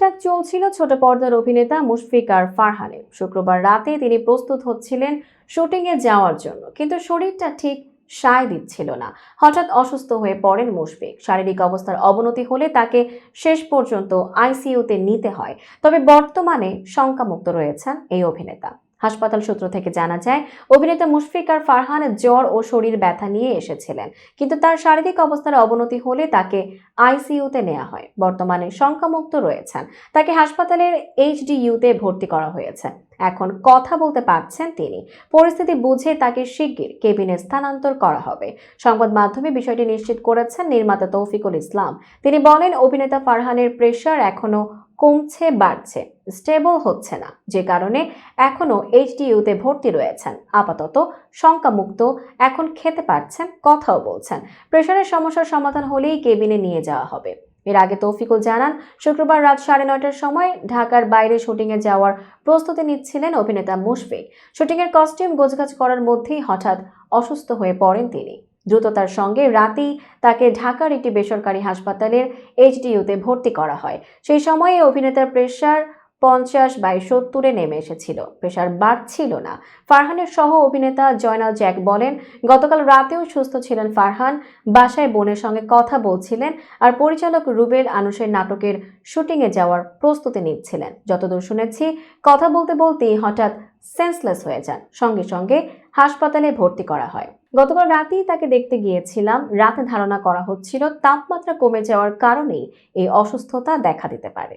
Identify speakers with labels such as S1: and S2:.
S1: টুকটাক চলছিল ছোট পর্দার অভিনেতা মুশফিক আর ফারহানের। শুক্রবার রাতে তিনি প্রস্তুত হচ্ছিলেন শুটিংয়ে যাওয়ার জন্য, কিন্তু শরীরটা ঠিক সায় দিচ্ছিল না। হঠাৎ অসুস্থ হয়ে পড়েন মুশফিক। শারীরিক অবস্থার অবনতি হলে তাকে শেষ পর্যন্ত আইসিইউতে নিতে হয়। তবে বর্তমানে শঙ্কামুক্ত রয়েছেন এই অভিনেতা। হাসপাতাল সূত্র থেকে জানা যায়, অভিনেতা মুশফিক আর ফারহান জ্বর ও শরীর ব্যথা নিয়ে এসেছিলেন, কিন্তু তার শারীরিক অবস্থার অবনতি হলে তাকে আইসিইউতে নেওয়া হয়। বর্তমানে শঙ্কামুক্ত রয়েছেন। তাকে হাসপাতালের এইচডিইউতে ভর্তি করা হয়েছে। এখন কথা বলতে পারছেন তিনি। পরিস্থিতি বুঝে তাকে শিগগির কেবিনে স্থানান্তর করা হবে। সংবাদ মাধ্যমে বিষয়টি নিশ্চিত করেছেন নির্মাতা তৌফিকুল ইসলাম। তিনি বলেন, অভিনেতা ফারহানের প্রেশার এখনো কমছে বাড়ছে, স্টেবল হচ্ছে না, যে কারণে এখনো এইচডিইউতে ভর্তি রয়েছেন। আপাতত শঙ্কামুক্ত, এখন খেতে পারছেন, কথাও বলছেন। প্রেশারের সমস্যার সমাধান হলেই কেবিনে নিয়ে যাওয়া হবে। এর আগে তৌফিকুল জানান, শুক্রবার রাত 9:30টার সময় ঢাকার বাইরে শুটিংয়ে যাওয়ার প্রস্তুতি নিচ্ছিলেন অভিনেতা মুশফিক। শুটিংয়ের কস্টিউম গোছগাছ করার মধ্যেই হঠাৎ অসুস্থ হয়ে পড়েন তিনি। দ্রুততার সঙ্গে রাতেই তাকে ঢাকার একটি বেসরকারি হাসপাতালের এইচডিইউতে ভর্তি করা হয়। সেই সময়ে অভিনেতার প্রেশার 50/70-এ নেমে এসেছিল। প্রেশার বাড়ছিল না। ফারহানের সহ অভিনেতা জয়নাল জ্যাক বলেন, গতকাল রাতেও সুস্থ ছিলেন ফারহান। বাসায় বোনের সঙ্গে কথা বলছিলেন আর পরিচালক রুবেল আনুশের নাটকের শুটিংয়ে যাওয়ার প্রস্তুতি নিচ্ছিলেন। যতদূর শুনেছি, কথা বলতে বলতেই হঠাৎ সেন্সলেস হয়ে যান। সঙ্গে সঙ্গে হাসপাতালে ভর্তি করা হয়। গতকাল রাতেই তাকে দেখতে গিয়েছিলাম। রাতে ধারণা করা হচ্ছিল তাপমাত্রা কমে যাওয়ার কারণেই এই অসুস্থতা দেখা দিতে পারে।